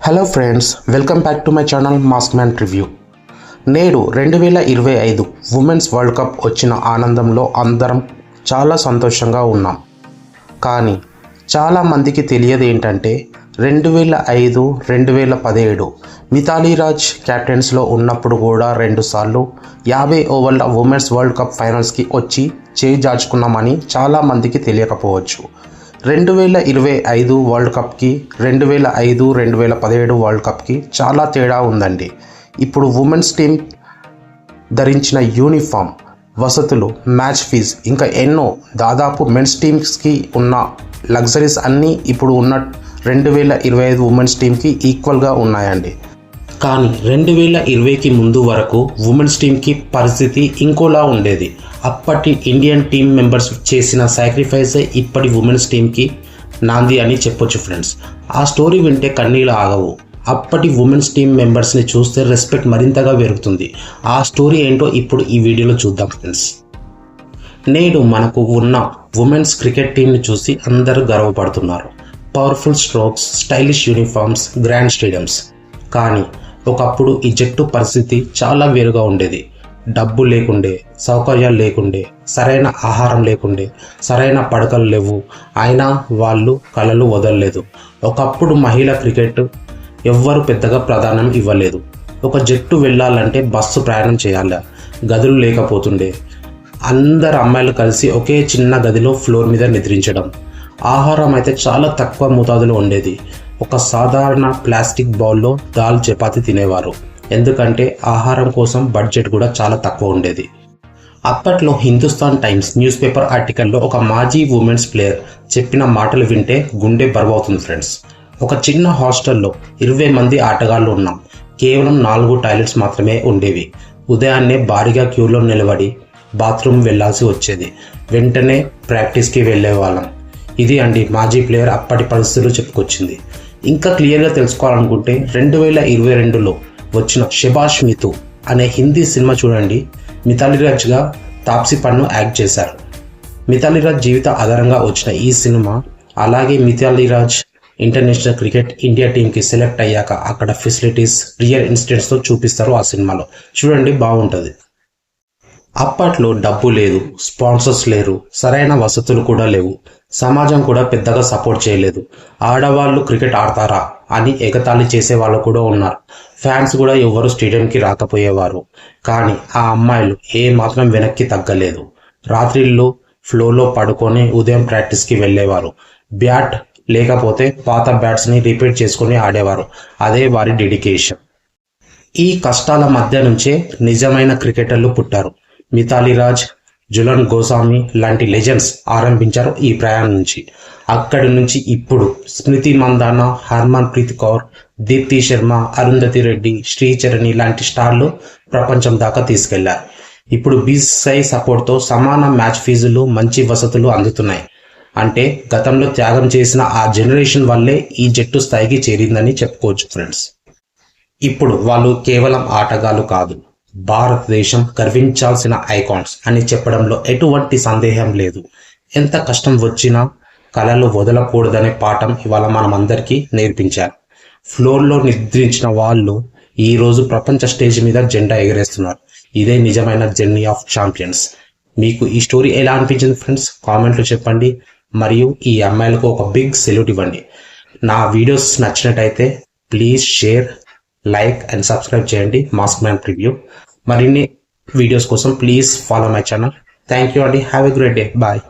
Hello friends, welcome back to my channel mask man review. నేడు 2025 women's world cup వచ్చిన ఆనందంలో అందరం చాలా సంతోషంగా ఉన్నాం. కానీ చాలామందికి తెలియదు ఏంటంటే 2005, 2017 మిథాలీ రాజ్ క్యాప్టెన్స్లో ఉన్నప్పుడు కూడా 2 సార్లు 50 ఓవర్ల ఉమెన్స్ వరల్డ్ కప్ ఫైనల్స్కి వచ్చి చేయి జార్చుకున్నామని చాలామందికి తెలియకపోవచ్చు. 2025 వరల్డ్ కప్కి 2005, 2017 వరల్డ్ కప్కి చాలా తేడా ఉందండి. ఇప్పుడు ఉమెన్స్ టీం ధరించిన యూనిఫామ్, వసతులు, మ్యాచ్ ఫీజ్ ఇంకా ఎన్నో దాదాపు మెన్స్ టీమ్స్కి ఉన్న లగ్జరీస్ అన్నీ ఇప్పుడు ఉన్న 2025 ఉమెన్స్ టీంకి ఈక్వల్గా ఉన్నాయండి. కానీ 2020కి ముందు వరకు ఉమెన్స్ టీంకి పరిస్థితి ఇంకోలా ఉండేది. అప్పటి ఇండియన్ టీం మెంబర్స్ చేసిన సాక్రిఫైసే ఇప్పటి ఉమెన్స్ టీంకి నాంది అని చెప్పొచ్చు ఫ్రెండ్స్. ఆ స్టోరీ వింటే కన్నీళ్ళు ఆగవు. అప్పటి ఉమెన్స్ టీం మెంబర్స్ని చూస్తే రెస్పెక్ట్ మరింతగా పెరుగుతుంది. ఆ స్టోరీ ఏంటో ఇప్పుడు ఈ వీడియోలో చూద్దాం ఫ్రెండ్స్. నేడు మనకు ఉన్న ఉమెన్స్ క్రికెట్ టీంని చూసి అందరూ గర్వపడుతున్నారు. Powerful strokes, stylish uniforms, grand stadiums. కానీ ఒకప్పుడు ఈ జట్టు పరిస్థితి చాలా వేరుగా ఉండేది. డబ్బు లేకుండే, సౌకర్యాలు లేకుండే, సరైన ఆహారం లేకుండే, సరైన పడకలు లేవు. అయినా వాళ్ళు కలలు వదలలేదు. ఒకప్పుడు మహిళా క్రికెట్ ఎవ్వరు పెద్దగా ప్రాధాన్యం ఇవ్వలేదు. ఒక జట్టు వెళ్ళాలంటే బస్సు ప్రయాణం చేయాలి, గదులు లేకపోతుండే. అందరు అమ్మాయిలు కలిసి ఒకే చిన్న గదిలో ఫ్లోర్ మీద నిద్రించడం. ఆహారం అయితే చాలా తక్కువ మోతాదులో ఉండేది. ఒక సాధారణ ప్లాస్టిక్ బౌల్లో దాల్, చపాతి తినేవారు. ఎందుకంటే ఆహారం కోసం బడ్జెట్ కూడా చాలా తక్కువ ఉండేది. అప్పట్లో హిందుస్థాన్ టైమ్స్ న్యూస్ పేపర్ ఆర్టికల్లో ఒక మాజీ ఉమెన్స్ ప్లేయర్ చెప్పిన మాటలు వింటే గుండె బరువవుతుంది ఫ్రెండ్స్. ఒక చిన్న హాస్టల్లో 20 మంది ఆటగాళ్ళు ఉన్నాం. కేవలం 4 టాయిలెట్స్ మాత్రమే ఉండేవి. ఉదయాన్నే భారీగా క్యూలో నిలబడి బాత్రూమ్ వెళ్లాల్సి వచ్చేది. వెంటనే ప్రాక్టీస్కి వెళ్ళేవాళ్ళం. ఇది అండి మాజీ ప్లేయర్ అప్పటి పరిస్థితులు చెప్పుకొచ్చింది. ఇంకా క్లియర్గా తెలుసుకోవాలనుకుంటే 2022లో వచ్చిన శభాష్ మితూ అనే హిందీ సినిమా చూడండి. మిథాలీ రాజ్గా తాప్సీ పన్ను యాక్ట్ చేశారు. మిథాలీ రాజ్ జీవిత ఆధారంగా వచ్చిన ఈ సినిమా, అలాగే Mithali Raj international cricket India టీంకి సెలెక్ట్ అయ్యాక అక్కడ ఫెసిలిటీస్, రియల్ ఇన్సిడెంట్స్తో చూపిస్తారు ఆ సినిమాలో. చూడండి, బాగుంటుంది. అప్పట్లో డబ్బు లేదు, స్పాన్సర్స్ లేరు, సరైన వసతులు కూడా లేవు. సమాజం కూడా పెద్దగా సపోర్ట్ చేయలేదు. ఆడవాళ్ళు క్రికెట్ ఆడతారా అని ఎగతాళి చేసే వాళ్ళు కూడా ఉన్నారు. ఫ్యాన్స్ కూడా ఎవరు స్టేడియంకి రాకపోయేవారు. కానీ ఆ అమ్మాయిలు ఏ మాత్రం వెనక్కి తగ్గలేదు. రాత్రిళ్ళు ఫ్లోర్లో పడుకొని ఉదయం ప్రాక్టీస్కి వెళ్ళేవారు. బ్యాట్ లేకపోతే పాత బ్యాట్స్ని రిపేర్ చేసుకొని ఆడేవారు. అదే వారి డెడికేషన్. ఈ కష్టాల మధ్య నుంచే నిజమైన క్రికెటర్లు పుట్టారు. మిథాలీ రాజ్, జులన్ గోస్వామి లాంటి లెజెండ్స్ ఆరంభించారు ఈ ప్రయాణం నుంచి. అక్కడి నుంచి ఇప్పుడు స్మృతి మందాన, హర్మన్ ప్రీత్ కౌర్, దీప్తి శర్మ, అరుంధతి రెడ్డి, శ్రీచరణి లాంటి స్టార్లు ప్రపంచం దాకా తీసుకెళ్లారు. ఇప్పుడు బీసీసీఐ సపోర్ట్తో సమాన మ్యాచ్ ఫీజులు, మంచి వసతులు అందుతున్నాయి. అంటే గతంలో త్యాగం చేసిన ఆ జనరేషన్ వల్లే ఈ జట్టు స్థాయికి చేరిందని చెప్పుకోవచ్చు ఫ్రెండ్స్. ఇప్పుడు వాళ్ళు కేవలం ఆటగాళ్ళు కాదు, భారతదేశం గర్వించాల్సిన ఐకాన్స్ అని చెప్పడంలో ఎటువంటి సందేహం లేదు. ఎంత కష్టం వచ్చినా కలలు వదలకూడదనే పాఠం ఇవాళ మనం అందరికీ నేర్పించారు. ఫ్లోర్లో నిద్రించిన వాళ్ళు ఈరోజు ప్రపంచ స్టేజ్ మీద జెండా ఎగరేస్తున్నారు. ఇదే నిజమైన జర్నీ ఆఫ్ ఛాంపియన్స్. మీకు ఈ స్టోరీ ఎలా అనిపించింది ఫ్రెండ్స్? కామెంట్లో చెప్పండి. మరియు ఈ అమ్మాయిలకు ఒక బిగ్ సెల్యూట్ ఇవ్వండి. నా వీడియోస్ నచ్చినట్టయితే please share, like and subscribe చేయండి మాస్క్ మ్యాన్ రివ్యూ. మరిన్ని వీడియోస్ కోసం please follow my channel. Thank you అండి. Have a great day. Bye.